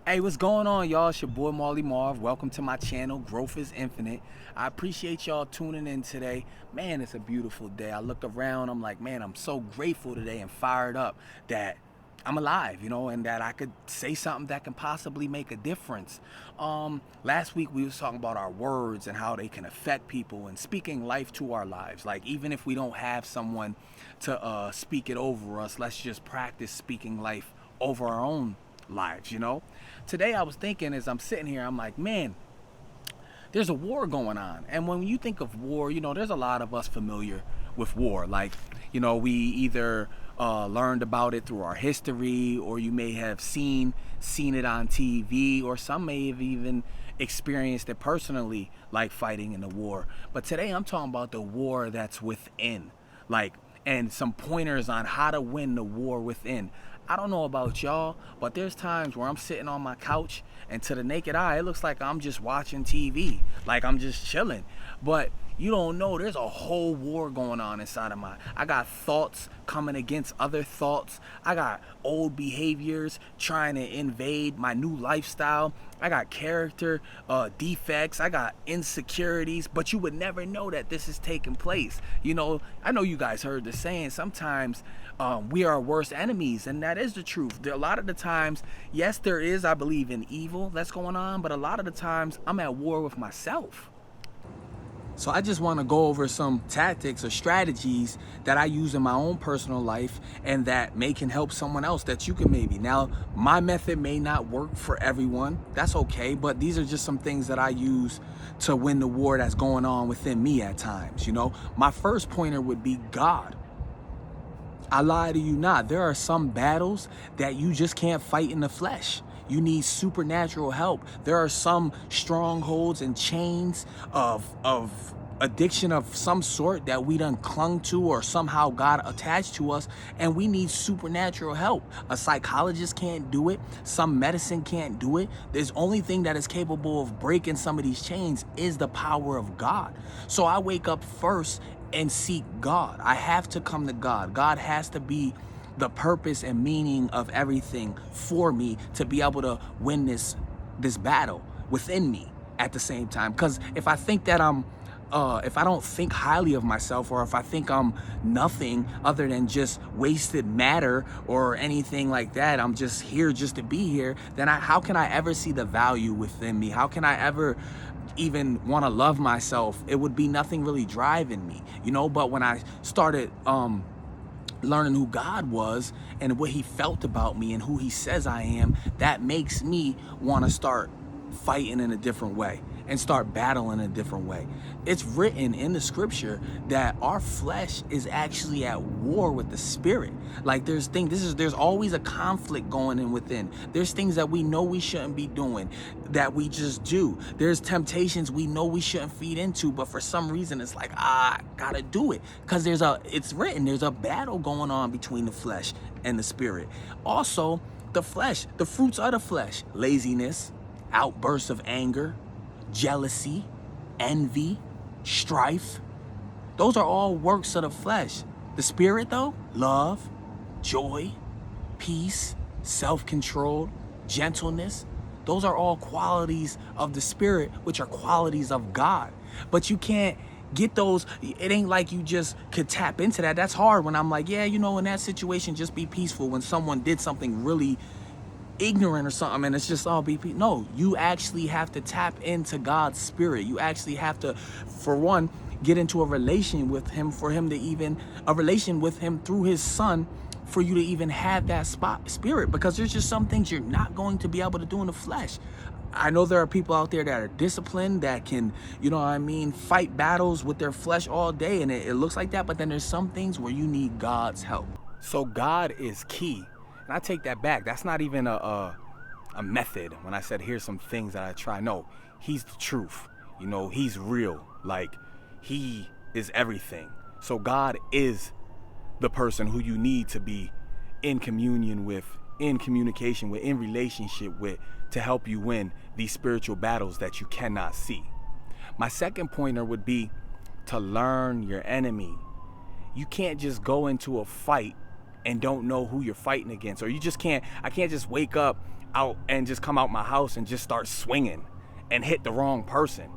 Hey, what's going on, y'all? It's your boy Marley Marv. Welcome to my channel, Growth is Infinite. I appreciate y'all tuning in today. Man, it's a beautiful day. I look around, I'm like, man, I'm so grateful today and fired up that I'm alive, and that I could say something that can possibly make a difference. Last week we was talking about our words and how they can affect people and speaking life to our lives. Like, even if we don't have someone to speak it over us, let's just practice speaking life over our own lives. Today I was thinking, as I'm sitting here, I'm like, man, there's a war going on. And when you think of war, there's a lot of us familiar with war. Like, we either learned about it through our history, or you may have seen it on TV, or some may have even experienced it personally, like fighting in the war. But today I'm talking about the war that's within, and some pointers on how to win the war within. I don't know about y'all, but there's times where I'm sitting on my couch and to the naked eye, it looks like I'm just watching TV, like I'm just chilling. But you don't know, there's a whole war going on inside of I got thoughts coming against other thoughts. I got old behaviors trying to invade my new lifestyle. I got character defects. I got insecurities, but you would never know that this is taking place. I know you guys heard the saying, sometimes we are our worst enemies, and that is the truth. A lot of the times, yes, there is, I believe, in evil that's going on, but a lot of the times I'm at war with myself. So I just want to go over some tactics or strategies that I use in my own personal life and that can help someone else that you can maybe. Now, my method may not work for everyone. That's okay. But these are just some things that I use to win the war that's going on within me at times. My first pointer would be God. I lie to you not. There are some battles that you just can't fight in the flesh. You need supernatural help. There are some strongholds and chains of addiction of some sort that we done clung to, or somehow God attached to us, and we need supernatural help. A psychologist can't do it. Some medicine can't do it. There's only thing that is capable of breaking some of these chains is the power of God. So I wake up first and seek God. I have to come to God. God has to be the purpose and meaning of everything for me to be able to win this battle within me at the same time. Because if I think that if I don't think highly of myself, or if I think I'm nothing other than just wasted matter or anything like that, I'm just here just to be here, then how can I ever see the value within me? How can I ever even want to love myself? It would be nothing really driving me, But when I started learning who God was and what he felt about me and who he says I am, that makes me want to start fighting in a different way and start battling in a different way. It's written in the scripture that our flesh is actually at war with the spirit. Like, there's always a conflict going in within. There's things that we know we shouldn't be doing that we just do. There's temptations we know we shouldn't feed into, but for some reason it's like, I gotta do it. Because it's written, there's a battle going on between the flesh and the spirit. Also, the flesh, the fruits of the flesh: laziness, outbursts of anger, jealousy, envy, strife. Those are all works of the flesh. The spirit, though: love, joy, peace, self-control, gentleness. Those are all qualities of the spirit, which are qualities of God. But you can't get those. It ain't like you just could tap into that. That's hard when I'm like, yeah, in that situation, just be peaceful when someone did something really ignorant or something, and it's just all BP. No, you actually have to tap into God's spirit. You actually have to, for one, get into a relation with him, a relation with him through his son, for you to even have that spirit, because there's just some things you're not going to be able to do in the flesh. I know there are people out there that are disciplined, that can, fight battles with their flesh all day, and it looks like that, but then there's some things where you need God's help. So God is key. And I take that back. That's not even a method. When I said, here's some things that I try. No, he's the truth. He's real. Like, he is everything. So God is the person who you need to be in communion with, in communication with, in relationship with, to help you win these spiritual battles that you cannot see. My second pointer would be to learn your enemy. You can't just go into a fight and don't know who you're fighting against. Or I can't just wake up out and just come out my house and just start swinging and hit the wrong person.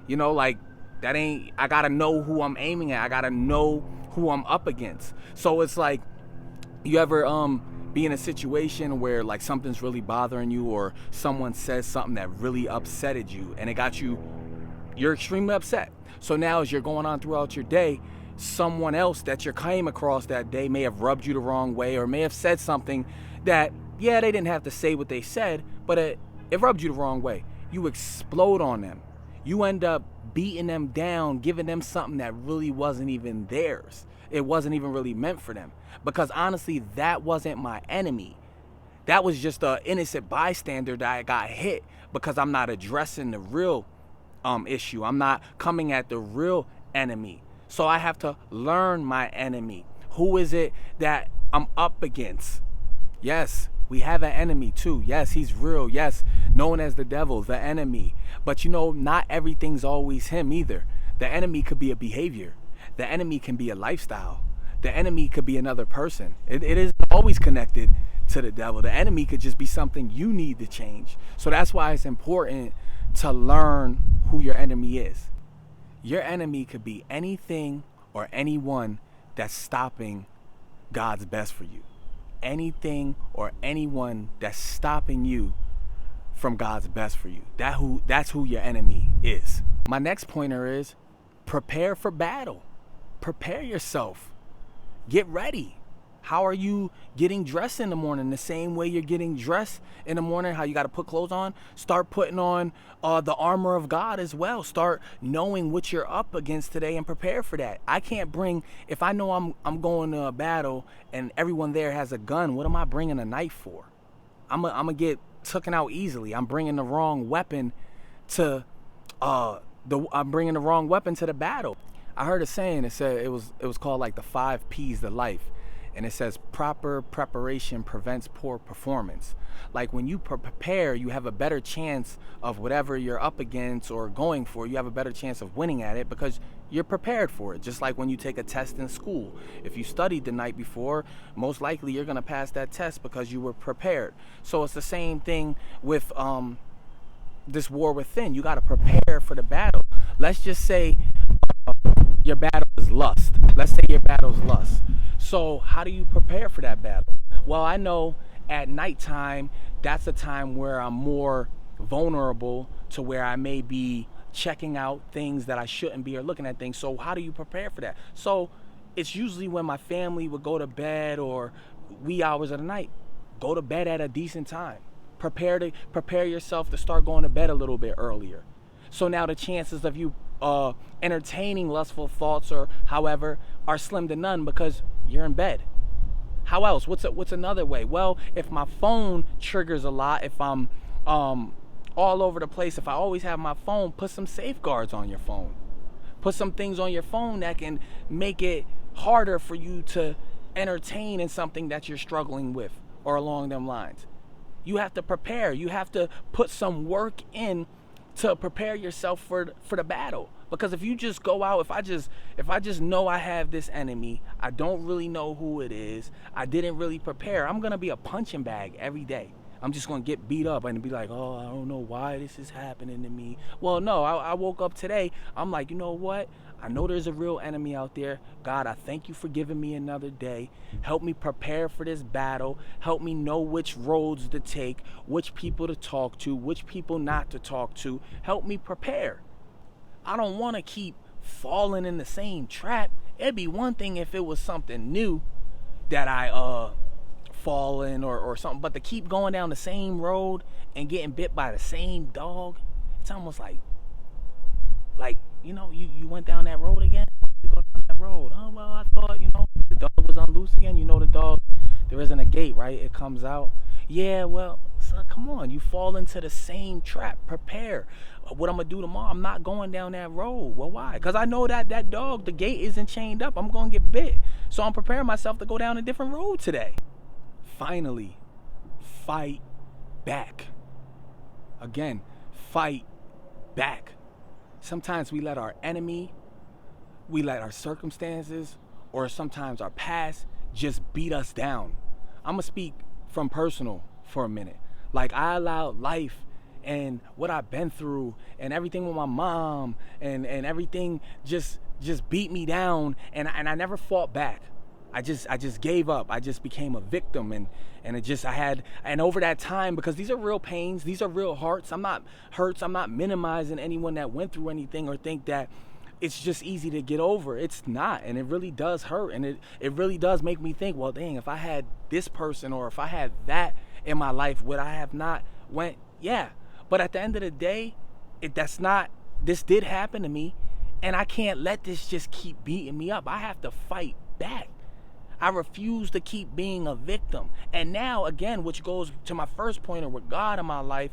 You know, like, that ain't, I gotta know who I'm aiming at. I gotta know who I'm up against. So it's like, you ever be in a situation where like something's really bothering you, or someone says something that really upsetted you and it got you, you're extremely upset. So now as you're going on throughout your day, someone else that you came across that day may have rubbed you the wrong way, or may have said something that, yeah, they didn't have to say what they said, but it rubbed you the wrong way. You explode on them. You end up beating them down, giving them something that really wasn't even theirs. It wasn't even really meant for them. Because honestly, that wasn't my enemy. That was just an innocent bystander that got hit because I'm not addressing the real issue. I'm not coming at the real enemy. So I have to learn my enemy. Who is it that I'm up against? Yes, we have an enemy too. Yes, he's real. Yes, known as the devil, the enemy. But you know, not everything's always him either. The enemy could be a behavior. The enemy can be a lifestyle. The enemy could be another person. It isn't always connected to the devil. The enemy could just be something you need to change. So that's why it's important to learn who your enemy is. Your enemy could be anything or anyone that's stopping God's best for you. Anything or anyone that's stopping you from God's best for you. That's who your enemy is. My next pointer is prepare for battle. Prepare yourself. Get ready. How are you getting dressed in the morning? The same way you're getting dressed in the morning, how you got to put clothes on. Start putting on the armor of God as well. Start knowing what you're up against today and prepare for that. I can't bring, if I know I'm going to a battle and everyone there has a gun, what am I bringing a knife for? I'm gonna get taken out easily. I'm bringing the wrong weapon to the battle. I heard a saying. It said it was called like the 5 P's to life. And it says proper preparation prevents poor performance. Like when you prepare, you have a better chance of whatever you're up against or going for. You have a better chance of winning at it because you're prepared for it. Just like when you take a test in school. If you studied the night before, most likely you're going to pass that test because you were prepared. So it's the same thing with this war within. You got to prepare for the battle. Let's just say your battle is lust. Let's say your battle is lust. So how do you prepare for that battle? Well, I know at nighttime, that's a time where I'm more vulnerable to where I may be checking out things that I shouldn't be or looking at things. So how do you prepare for that? So it's usually when my family would go to bed or wee hours of the night. Go to bed at a decent time. Prepare yourself to start going to bed a little bit earlier. So now the chances of you entertaining lustful thoughts or however are slim to none because you're in bed. How else? What's another way? Well, if my phone triggers a lot, if I'm all over the place, if I always have my phone, put some safeguards on your phone. Put some things on your phone that can make it harder for you to entertain in something that you're struggling with or along them lines. You have to prepare. You have to put some work in to prepare yourself for the battle. Because if you just go out, if I just know I have this enemy, I don't really know who it is, I didn't really prepare, I'm gonna be a punching bag every day. I'm just gonna get beat up and be like, oh, I don't know why this is happening to me. Well, no, I woke up today, I'm like, you know what? I know there's a real enemy out there. God, I thank you for giving me another day. Help me prepare for this battle. Help me know which roads to take, which people to talk to, which people not to talk to. Help me prepare. I don't want to keep falling in the same trap. It'd be one thing if it was something new that I fall in or something, but to keep going down the same road and getting bit by the same dog, it's almost like you know, you went down that road again. Why did you go down that road? Oh, well, I thought, you know, the dog was on loose again. You know, the dog, there isn't a gate, right? It comes out. Yeah, well, son, come on. You fall into the same trap. Prepare. What I'm going to do tomorrow, I'm not going down that road. Well, why? Because I know that dog, the gate isn't chained up. I'm going to get bit. So I'm preparing myself to go down a different road today. Finally, fight back. Again, fight back. Sometimes we let our enemy, we let our circumstances, or sometimes our past just beat us down. I'm going to speak from personal for a minute. Like, I allowed life and what I've been through and everything with my mom and everything just beat me down, and I never fought back. I just gave up. I just became a victim, and over that time, because these are real pains, these are real hurts. I'm not minimizing anyone that went through anything or think that it's just easy to get over. It's not, and it really does hurt, and it really does make me think, well, dang, if I had this person or if I had that in my life, would I have not went? Yeah. But at the end of the day, this did happen to me, and I can't let this just keep beating me up. I have to fight back. I refuse to keep being a victim. And now, again, which goes to my first point with God in my life,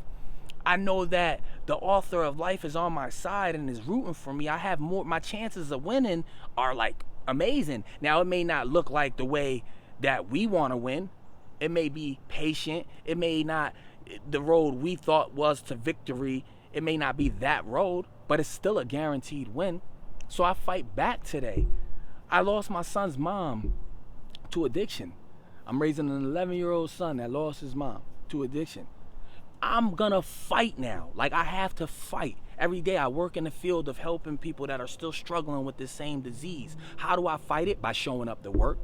I know that the author of life is on my side and is rooting for me. I have more, my chances of winning are like amazing. Now, it may not look like the way that we want to win. It may be patient. It may not, the road we thought was to victory, it may not be that road, but it's still a guaranteed win. So I fight back today. I lost my son's mom to addiction. I'm raising an 11-year-old son that lost his mom to addiction. I'm gonna fight now. Like, I have to fight. Every day I work in the field of helping people that are still struggling with this same disease. How do I fight it? By showing up to work.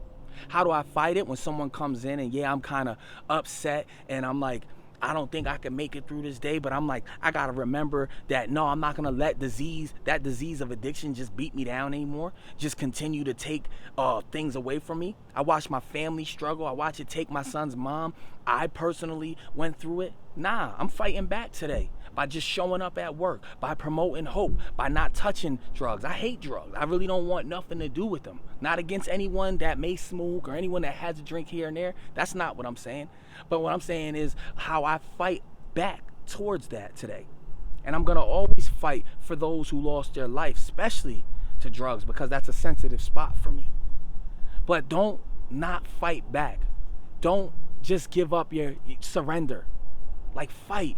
How do I fight it? When someone comes in and, yeah, I'm kind of upset and I'm like, I don't think I can make it through this day, but I'm like, I gotta remember that, no, I'm not gonna let that disease of addiction just beat me down anymore, just continue to take things away from me. I watch my family struggle. I watch it take my son's mom. I personally went through it. Nah, I'm fighting back today by just showing up at work, by promoting hope, by not touching drugs. I hate drugs. I really don't want nothing to do with them. Not against anyone that may smoke or anyone that has a drink here and there. That's not what I'm saying. But what I'm saying is how I fight back towards that today. And I'm going to always fight for those who lost their life, especially to drugs, because that's a sensitive spot for me. But don't not fight back. Don't just give up your surrender. Like, fight.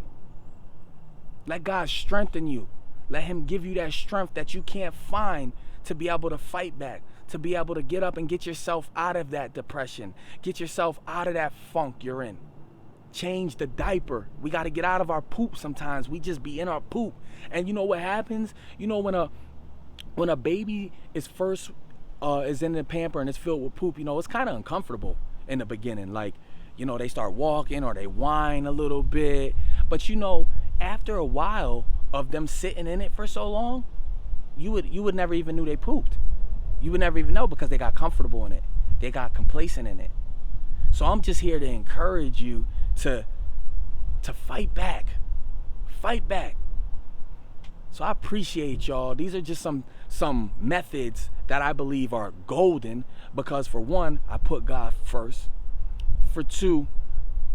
Let God strengthen you. Let him give you that strength that you can't find to be able to fight back, to be able to get up and get yourself out of that depression, get yourself out of that funk you're in. Change the diaper. We got to get out of our poop sometimes. We just be in our poop. And you know what happens? You know, when a baby is first is in the pamper and it's filled with poop, you know, it's kind of uncomfortable in the beginning. Like, you know, they start walking or they whine a little bit. But, you know, after a while of them sitting in it for so long, you would never even knew they pooped. You would never even know, because they got comfortable in it. They got complacent in it. So I'm just here to encourage you to fight back. Fight back. So I appreciate y'all. These are just some methods that I believe are golden, because for one, I put God first. For two,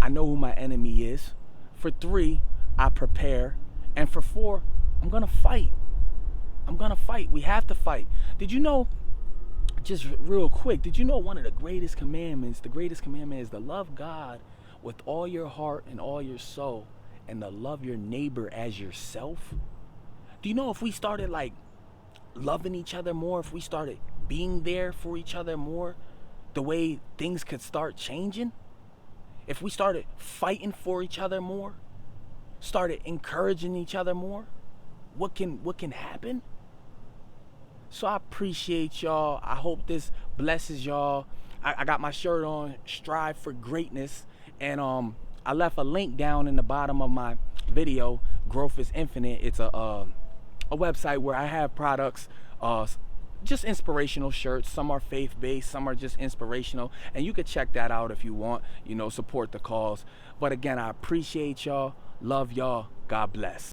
I know who my enemy is. For three, I prepare. And for four, I'm gonna fight. I'm gonna fight. We have to fight. Did you know, just real quick, did you know one of the greatest commandment is to love God with all your heart and all your soul, and to love your neighbor as yourself? Do you know, if we started like loving each other more, if we started being there for each other more, the way things could start changing? If we started fighting for each other more, started encouraging each other more, what can happen? So I appreciate y'all. I hope this blesses y'all. I got my shirt on, Strive for Greatness, and I left a link down in the bottom of my video. Growth is Infinite. It's a website where I have products, just inspirational shirts. Some are faith-based, some are just inspirational, and you could check that out if you want, you know, support the cause. But again, I appreciate y'all, love y'all, God bless.